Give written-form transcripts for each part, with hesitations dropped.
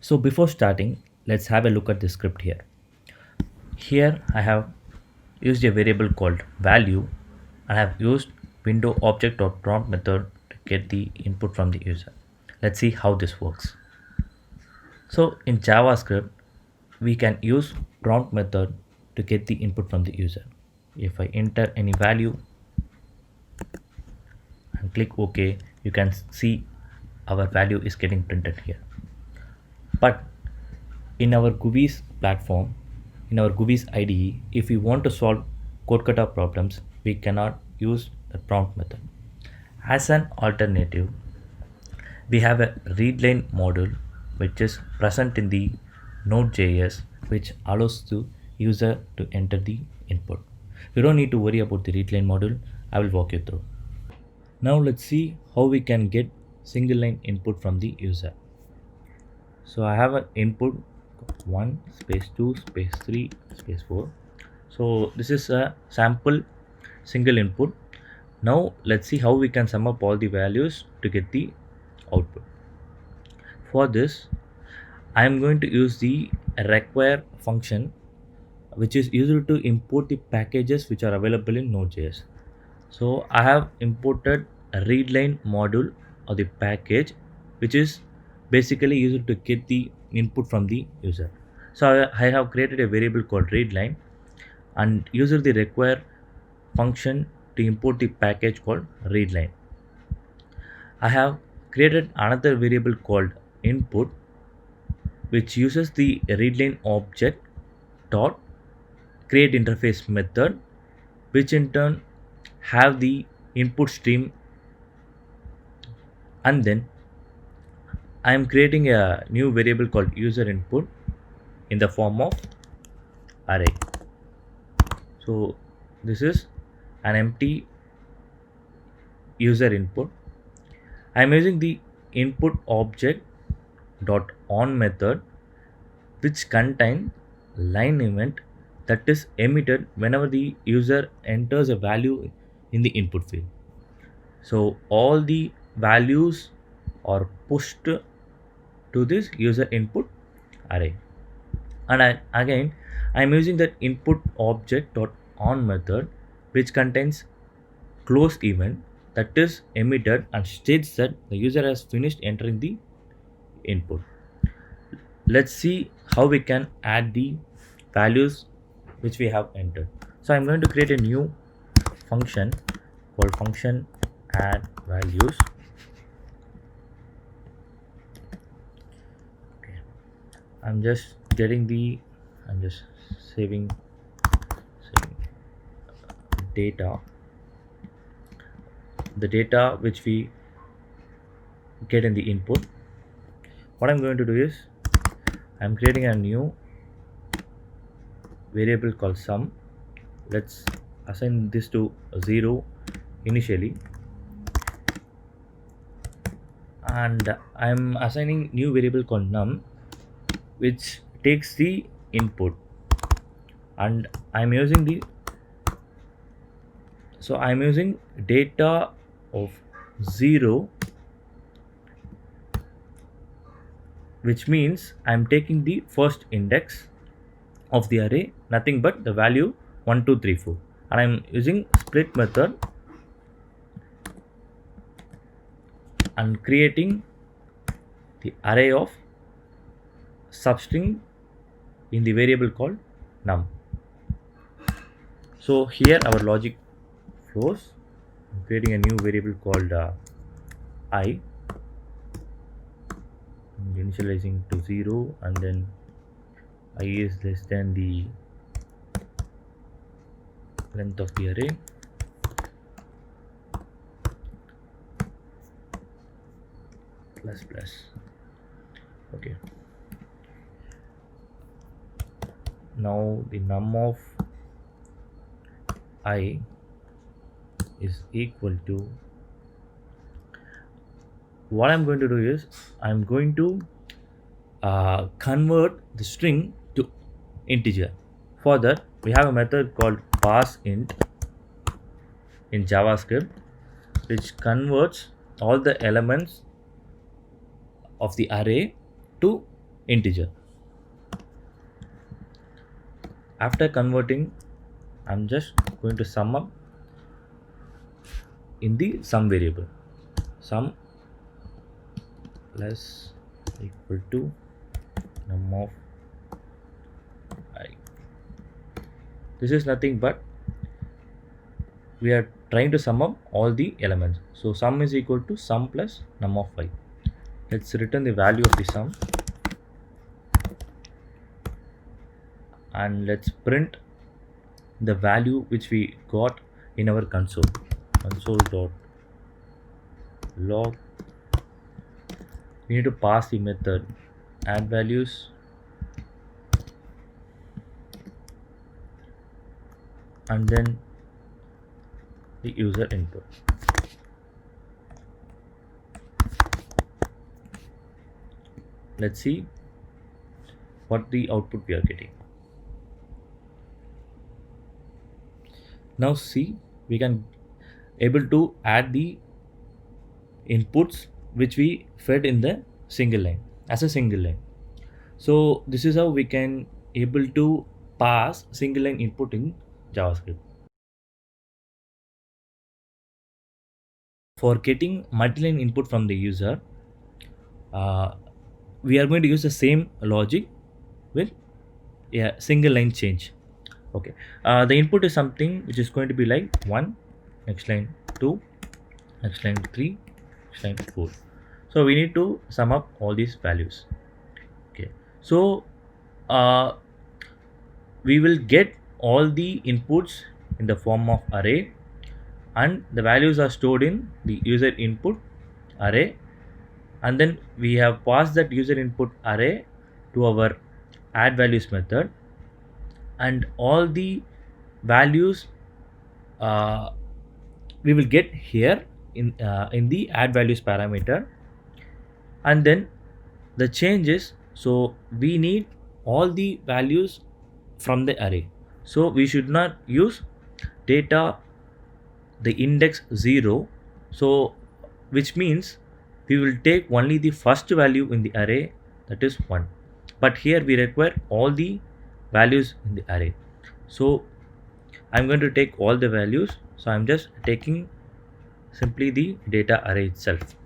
So before starting, let's have a look at the script here. Here I have used a variable called value and I have used window object or prompt method to get the input from the user. Let's see how this works. So in JavaScript, we can use prompt method to get the input from the user. If I enter any value and click OK, you can see our value is getting printed here. But in our GUIs platform, in our GUIs IDE, if we want to solve code kata problems, we cannot use the prompt method. As an alternative, we have a readline module which is present in the Node.js, which allows the user to enter the input. You don't need to worry about the readline module. I will walk you through. Now let's see how we can get single line input from the user. So I have an input 1 space 2 space 3 space 4. So this is a sample single input. Now let's see how we can sum up all the values to get the output. For this, I am going to use the require function, which is used to import the packages which are available in Node.js. So I have imported a readline module of the package, which is basically used to get the input from the user. So I have created a variable called readline and used the require function to import the package called readline. I have created another variable called input, which uses the readline object dot create interface method, which in turn have the input stream, and then I am creating a new variable called user input in the form of array. So this is an empty user input. I am using the input object dot on method, which contain line event that is emitted whenever the user enters a value in the input field. So all the values are pushed to this user input array. And again, I am using that input object dot on method, which contains close event that is emitted and states that the user has finished entering the input. Let's see how we can add the values which we have entered. So I'm going to create a new function called function add values. Okay. I'm just saving data, the data which we get in the input. What I'm going to do is I'm creating a new variable called sum. Let's assign this to 0 initially, and I'm assigning new variable called num, which takes the input, and I'm using data of 0, which means I'm taking the first index of the array, nothing but the value 1 2 3 4, and I'm using split method and creating the array of substring in the variable called num. So here our logic flows. I'm creating a new variable called I, initializing to 0, and then I is less than the length of the array. Plus. Okay. Now the num of I is equal to, what I'm going to do is I'm going to convert the string to integer. For that, we have a method called parseInt in JavaScript, which converts all the elements of the array to integer. After converting, I'm just going to sum up in the sum variable. Sum less equal to num of I. This is nothing but we are trying to sum up all the elements. So sum is equal to sum plus num of I. Let's return the value of the sum and let's print the value which we got in our console. Console.log. We need to pass the method add values and then the user input. Let's see what the output we are getting. Now see, we can able to add the inputs which we fed in the single line as a single line. So this is how we can able to pass single line input in JavaScript. For getting multi-line input from the user, uh, we are going to use the same logic with a single line change. Okay, the input is something which is going to be like 1, next line 2, next line 3, next line 4. So we need to sum up all these values. Okay, so uh, we will get all the inputs in the form of array and the values are stored in the user input array, and then we have passed that user input array to our add values method, and all the values uh, we will get here in the add values parameter, and then the changes. So we need all the values from the array, so we should not use data the index 0, so which means we will take only the first value in the array, that is 1, but here we require all the values in the array. So I'm going to take all the values, so I'm just taking simply the data array itself,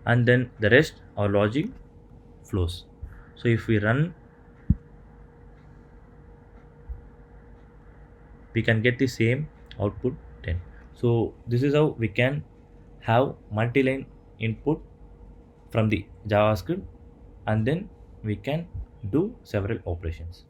and then the rest our logic flows. So if we run, we can get the same output 10. So this is how we can have multi-line input from the JavaScript, and then we can do several operations.